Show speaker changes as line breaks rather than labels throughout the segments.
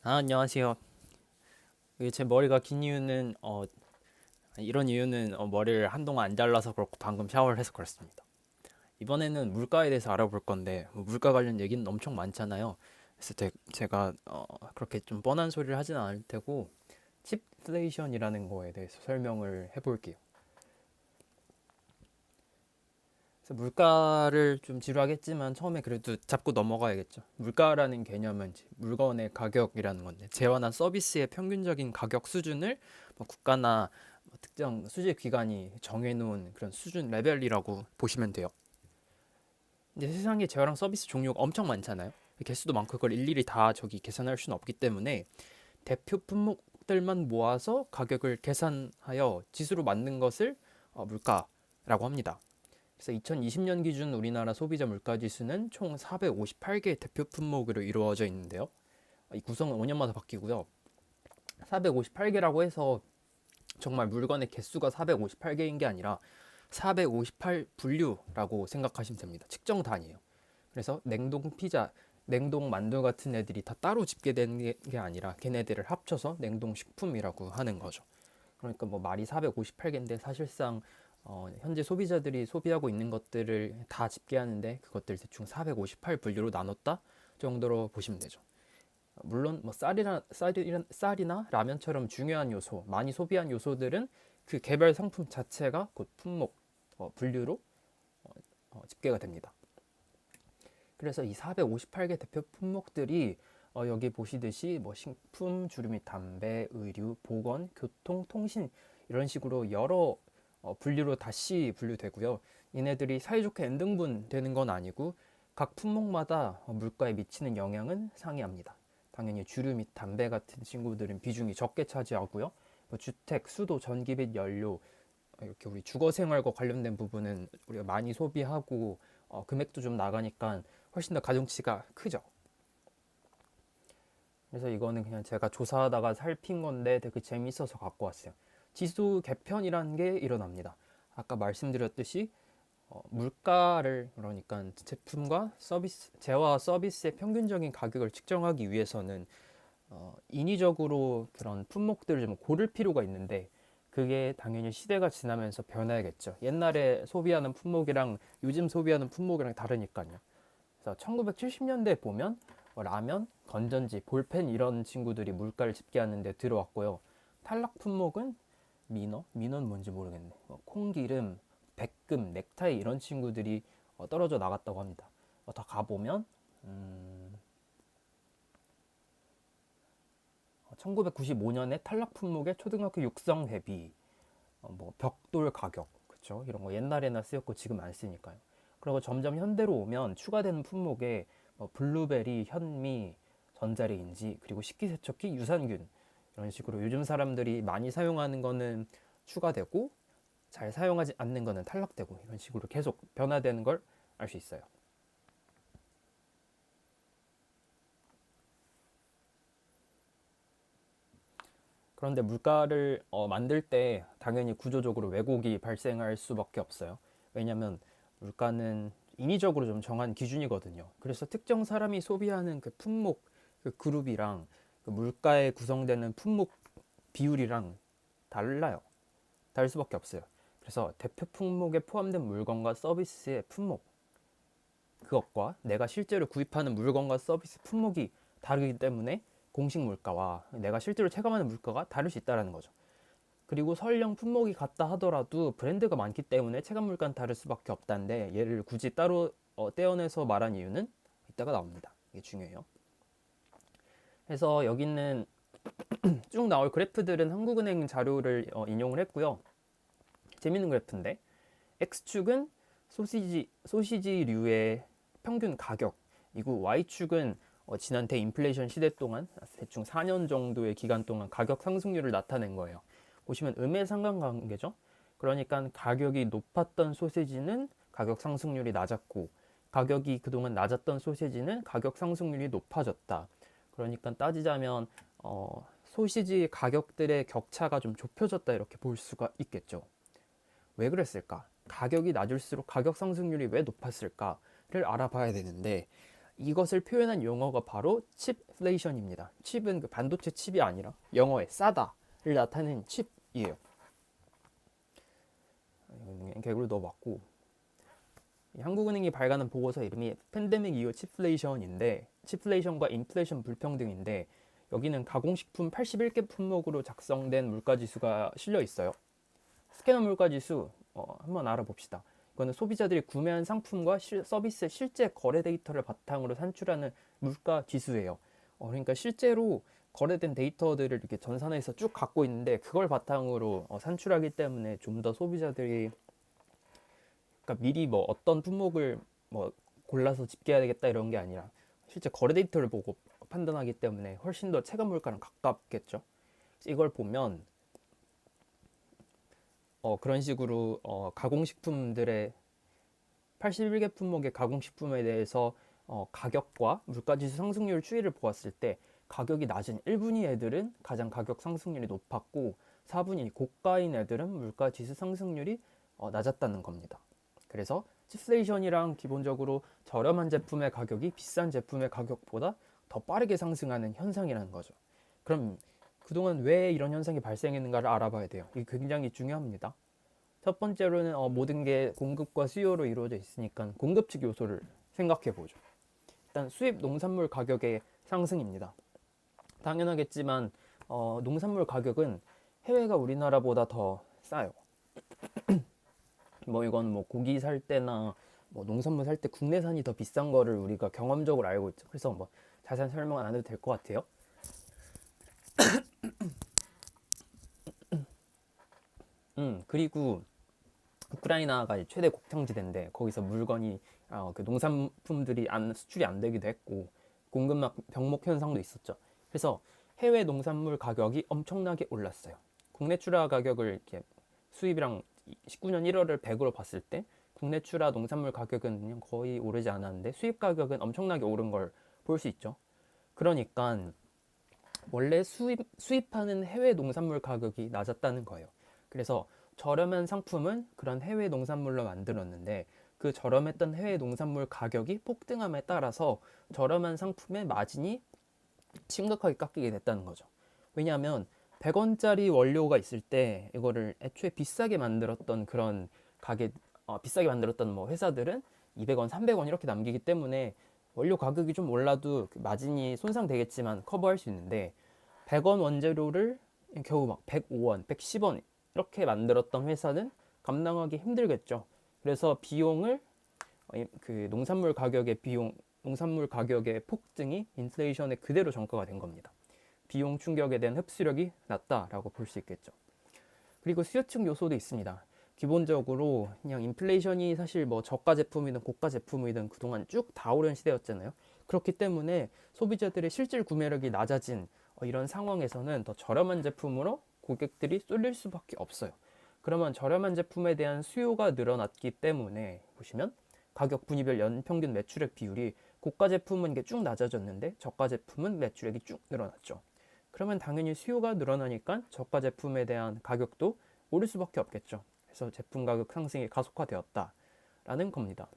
안녕하세요. 이게 제 머리가 긴 이유는 이런 이유는 머리를 한동안 안 잘라서 그렇고 방금 샤워를 해서 그렇습니다. 이번에는 물가에 대해서 알아볼 건데 뭐 물가 관련 얘기는 엄청 많잖아요. 그래서 제가 그렇게 좀 뻔한 소리를 하진 않을 테고 칩플레이션이라는 거에 대해서 설명을 해볼게요. 그래서 물가를 좀 지루하겠지만 처음에 그래도 잡고 넘어가야겠죠. 물가라는 개념은 이제 물건의 가격이라는 건데 재화나 서비스의 평균적인 가격 수준을 뭐 국가나 뭐 특정 수집 기관이 정해놓은 그런 수준 레벨이라고 보시면 돼요. 근데 세상에 재화랑 서비스 종류가 엄청 많잖아요. 개수도 많고 그걸 일일이 다 저기 계산할 수는 없기 때문에 대표 품목들만 모아서 가격을 계산하여 지수로 만든 것을 물가라고 합니다. 그래서 2020년 기준 우리나라 소비자 물가 지수는 총 458개 대표 품목으로 이루어져 있는데요. 이 구성은 5년마다 바뀌고요. 458개라고 해서 정말 물건의 개수가 458개인 게 아니라 458 분류라고 생각하시면 됩니다. 측정 단위예요. 그래서 냉동 피자, 냉동 만두 같은 애들이 다 따로 집계되는 게 아니라 걔네들을 합쳐서 냉동 식품이라고 하는 거죠. 그러니까 뭐 말이 458개인데 사실상 현재 소비자들이 소비하고 있는 것들을 다 집계하는데 그것들 대충 458 분류로 나눴다 정도로 보시면 되죠. 물론 뭐 쌀이나 라면처럼 중요한 요소, 많이 소비한 요소들은 그 개별 상품 자체가 곧 품목 분류로 집계가 됩니다. 그래서 이 458개 대표 품목들이 여기 보시듯이 뭐 식품, 주류 및 담배, 의류, 보건, 교통, 통신 이런 식으로 여러 분류로 다시 분류되고요. 얘네들이 사이좋게 N등분 되는 건 아니고 각 품목마다 물가에 미치는 영향은 상이합니다. 당연히 주류 및 담배 같은 친구들은 비중이 적게 차지하고요. 뭐 주택, 수도, 전기 및 연료 이렇게 우리 주거 생활과 관련된 부분은 우리가 많이 소비하고 금액도 좀 나가니까 훨씬 더 가중치가 크죠. 그래서 이거는 그냥 제가 조사하다가 살핀 건데 되게 재밌어서 갖고 왔어요. 지수 개편이라는 게 일어납니다. 아까 말씀드렸듯이 물가를 그러니까 제품과 서비스, 재화와 서비스의 평균적인 가격을 측정하기 위해서는 인위적으로 그런 품목들을 좀 고를 필요가 있는데 그게 당연히 시대가 지나면서 변해야겠죠. 옛날에 소비하는 품목이랑 요즘 소비하는 품목이랑 다르니까요. 그래서 1970년대 보면 라면, 건전지, 볼펜 이런 친구들이 물가를 집계하는 데 들어왔고요. 탈락 품목은 민어는 뭔지 모르겠네. 콩기름, 백금, 넥타이 이런 친구들이 떨어져 나갔다고 합니다. 더 가보면 1995년에 탈락 품목의 초등학교 육성 대비 뭐 벽돌 가격 그쵸 이런 거 옛날에나 쓰였고 지금 안 쓰니까요. 그리고 점점 현대로 오면 추가되는 품목에 블루베리, 현미, 전자레인지 그리고 식기세척기, 유산균 이런 식으로 요즘 사람들이 많이 사용하는 거는 추가되고 잘 사용하지 않는 거는 탈락되고 이런 식으로 계속 변화되는 걸 알 수 있어요. 그런데 물가를 만들 때 당연히 구조적으로 왜곡이 발생할 수밖에 없어요. 왜냐하면 물가는 인위적으로 좀 정한 기준이거든요. 그래서 특정 사람이 소비하는 그 품목 그 그룹이랑 그 물가에 구성되는 품목 비율이랑 달라요. 다를 수밖에 없어요. 그래서 대표 품목에 포함된 물건과 서비스의 품목 그것과 내가 실제로 구입하는 물건과 서비스 품목이 다르기 때문에 공식 물가와 내가 실제로 체감하는 물가가 다를 수 있다는 거죠. 그리고 설령 품목이 같다 하더라도 브랜드가 많기 때문에 체감 물가는 다를 수밖에 없다는데 얘를 굳이 따로 떼어내서 말한 이유는 이따가 나옵니다. 이게 중요해요. 그래서 여기 있는 쭉 나올 그래프들은 한국은행 자료를 인용을 했고요. 재밌는 그래프인데 X축은 소시지류의 평균 가격이고 Y축은 지난 대인플레이션 시대 동안 대충 4년 정도의 기간 동안 가격 상승률을 나타낸 거예요. 보시면 음의 상관관계죠. 그러니까 가격이 높았던 소시지는 가격 상승률이 낮았고 가격이 그동안 낮았던 소시지는 가격 상승률이 높아졌다. 그러니까 따지자면 소시지 가격들의 격차가 좀 좁혀졌다 이렇게 볼 수가 있겠죠. 왜 그랬을까? 가격이 낮을수록 가격 상승률이 왜 높았을까를 알아봐야 되는데 이것을 표현한 용어가 바로 칩플레이션입니다. 칩은 그 반도체 칩이 아니라 영어의 싸다를 나타내는 칩이에요. 개구를 넣어봤고, 한국은행이 발간한 보고서 이름이 팬데믹 이후 칩플레이션인데, 칩플레이션과 인플레이션 불평등인데, 여기는 가공식품 81개 품목으로 작성된 물가지수가 실려 있어요. 스캐너 물가지수 한번 알아봅시다. 이거는 소비자들이 구매한 상품과 서비스의 실제 거래 데이터를 바탕으로 산출하는 물가 지수예요. 그러니까 실제로 거래된 데이터들을 이렇게 전산에서 쭉 갖고 있는데 그걸 바탕으로 산출하기 때문에 좀 더 소비자들이, 그러니까 미리 뭐 어떤 품목을 뭐 골라서 집계해야 되겠다 이런 게 아니라 실제 거래 데이터를 보고 판단하기 때문에 훨씬 더 체감 물가랑 가깝겠죠. 이걸 보면 그런 식으로 가공식품들의 81개 품목의 가공식품에 대해서 가격과 물가지수 상승률 추이를 보았을 때 가격이 낮은 1분위 애들은 가장 가격 상승률이 높았고 4분위 고가인 애들은 물가지수 상승률이 낮았다는 겁니다. 그래서 칩플레이션이랑 기본적으로 저렴한 제품의 가격이 비싼 제품의 가격보다 더 빠르게 상승하는 현상이라는 거죠. 그럼 그동안 왜 이런 현상이 발생했는가를 알아봐야 돼요. 이게 굉장히 중요합니다. 첫 번째로는 모든 게 공급과 수요로 이루어져 있으니까 공급 측 요소를 생각해 보죠. 일단 수입 농산물 가격의 상승입니다. 당연하겠지만 농산물 가격은 해외가 우리나라보다 더 싸요. 뭐 이건 뭐 고기 살 때나 뭐 농산물 살 때 국내산이 더 비싼 거를 우리가 경험적으로 알고 있죠. 그래서 뭐 자세한 설명은 안 해도 될 것 같아요. 그리고 우크라이나가 최대 곡창지대인데 거기서 물건이 그 농산품들이 수출이 안 되기도 했고 공급 병목 현상도 있었죠. 그래서 해외 농산물 가격이 엄청나게 올랐어요. 국내 출하 가격을 이렇게 수입이랑 19년 1월을 100으로 봤을 때 국내 출하 농산물 가격은 그냥 거의 오르지 않았는데 수입 가격은 엄청나게 오른 걸 볼 수 있죠. 그러니까 원래 수입하는 해외 농산물 가격이 낮았다는 거예요. 그래서 저렴한 상품은 그런 해외 농산물로 만들었는데 그 저렴했던 해외 농산물 가격이 폭등함에 따라서 저렴한 상품의 마진이 심각하게 깎이게 됐다는 거죠. 왜냐하면 100원짜리 원료가 있을 때 이거를 애초에 비싸게 만들었던 그런 비싸게 만들었던 뭐 회사들은 200원, 300원 이렇게 남기기 때문에 원료 가격이 좀 올라도 그 마진이 손상되겠지만 커버할 수 있는데 100원 원재료를 겨우 막 105원, 110원 이렇게 만들었던 회사는 감당하기 힘들겠죠. 그래서 비용을 그 농산물 가격의 폭등이 인플레이션에 그대로 전가가 된 겁니다. 비용 충격에 대한 흡수력이 낮다라고 볼 수 있겠죠. 그리고 수요층 요소도 있습니다. 기본적으로 그냥 인플레이션이 사실 뭐 저가 제품이든 고가 제품이든 그동안 쭉 다 오른 시대였잖아요. 그렇기 때문에 소비자들의 실질 구매력이 낮아진 이런 상황에서는 더 저렴한 제품으로 고객들이 쏠릴 수밖에 없어요. 그러면 저렴한 제품에 대한 수요가 늘어났기 때문에 보시면 가격 분위별 연평균 매출액 비율이 고가 제품은 이게 쭉 낮아졌는데 저가 제품은 매출액이 쭉 늘어났죠. 그러면 당연히 수요가 늘어나니까 저가 제품에 대한 가격도 오를 수밖에 없겠죠. 그래서 제품 가격 상승이 가속화되었다라는 겁니다.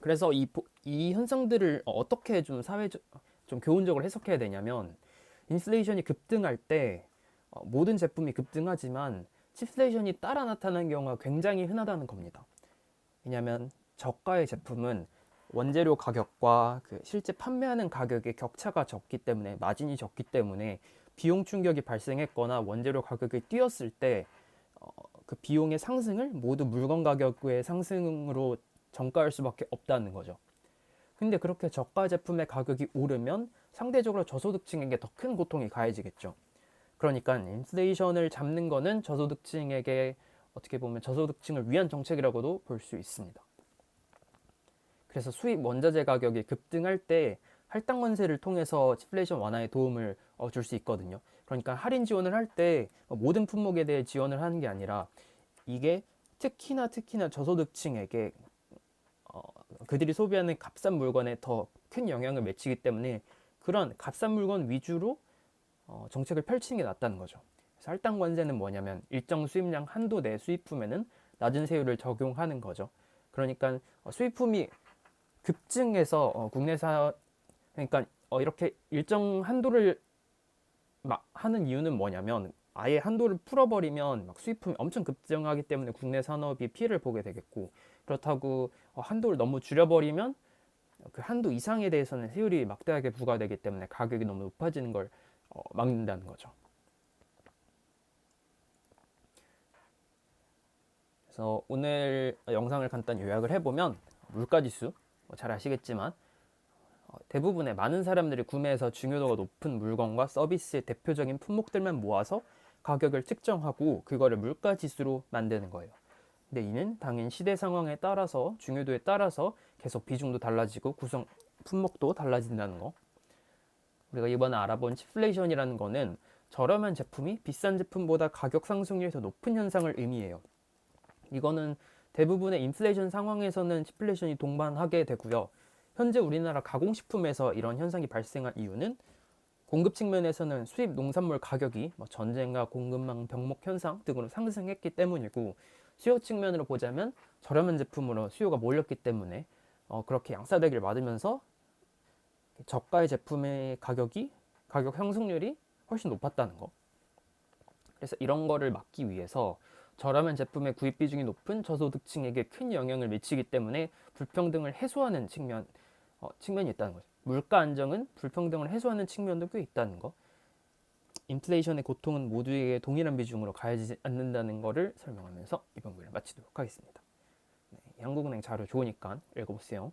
그래서 이 현상들을 어떻게 좀 좀 교훈적으로 해석해야 되냐면 인플레이션이 급등할 때 모든 제품이 급등하지만 칩플레이션이 따라 나타나는 경우가 굉장히 흔하다는 겁니다. 왜냐하면 저가의 제품은 원재료 가격과 그 실제 판매하는 가격의 격차가 적기 때문에 마진이 적기 때문에 비용 충격이 발생했거나 원재료 가격이 뛰었을 때 그 비용의 상승을 모두 물건 가격의 상승으로 전가할 수밖에 없다는 거죠. 근데 그렇게 저가 제품의 가격이 오르면 상대적으로 저소득층에게 더 큰 고통이 가해지겠죠. 그러니까 인플레이션을 잡는 거는 저소득층에게 어떻게 보면 저소득층을 위한 정책이라고도 볼 수 있습니다. 그래서 수입 원자재 가격이 급등할 때 할당 관세를 통해서 칩플레이션 완화에 도움을 줄 수 있거든요. 그러니까 할인 지원을 할 때 모든 품목에 대해 지원을 하는 게 아니라 이게 특히나 저소득층에게 그들이 소비하는 값싼 물건에 더 큰 영향을 미치기 때문에 그런 값싼 물건 위주로 정책을 펼치는 게 낫다는 거죠. 그래서 할당 관세는 뭐냐면 일정 수입량 한도 내 수입품에는 낮은 세율을 적용하는 거죠. 그러니까 수입품이 급증해서 국내사 그러니까 이렇게 일정 한도를 막 하는 이유는 뭐냐면 아예 한도를 풀어버리면 막 수입품이 엄청 급증하기 때문에 국내 산업이 피해를 보게 되겠고 그렇다고 한도를 너무 줄여버리면 그 한도 이상에 대해서는 세율이 막대하게 부과되기 때문에 가격이 너무 높아지는 걸 막는다는 거죠. 그래서 오늘 영상을 간단히 요약을 해보면 물가지수 잘 아시겠지만 대부분의 많은 사람들이 구매해서 중요도가 높은 물건과 서비스의 대표적인 품목들만 모아서 가격을 측정하고 그거를 물가지수로 만드는 거예요. 근데 이는 당연 시대 상황에 따라서 중요도에 따라서 계속 비중도 달라지고 구성 품목도 달라진다는 거. 우리가 이번에 알아본 치플레이션이라는 거는 저렴한 제품이 비싼 제품보다 가격 상승률이 더 높은 현상을 의미해요. 이거는 대부분의 인플레이션 상황에서는 치플레이션이 동반하게 되고요. 현재 우리나라 가공식품에서 이런 현상이 발생한 이유는 공급 측면에서는 수입 농산물 가격이 전쟁과 공급망 병목 현상 등으로 상승했기 때문이고 수요 측면으로 보자면 저렴한 제품으로 수요가 몰렸기 때문에 그렇게 양싸대기를 맞으면서 저가의 제품의 가격 상승률이 훨씬 높았다는 거. 그래서 이런 거를 막기 위해서 저렴한 제품의 구입 비중이 높은 저소득층에게 큰 영향을 미치기 때문에 불평등을 해소하는 측면이 있다는 거죠. 물가 안정은 불평등을 해소하는 측면도 꽤 있다는 거. 인플레이션의 고통은 모두에게 동일한 비중으로 가해지지 않는다는 것을 설명하면서 이번 글을 마치도록 하겠습니다. 네, 한국은행 자료 좋으니까 읽어보세요.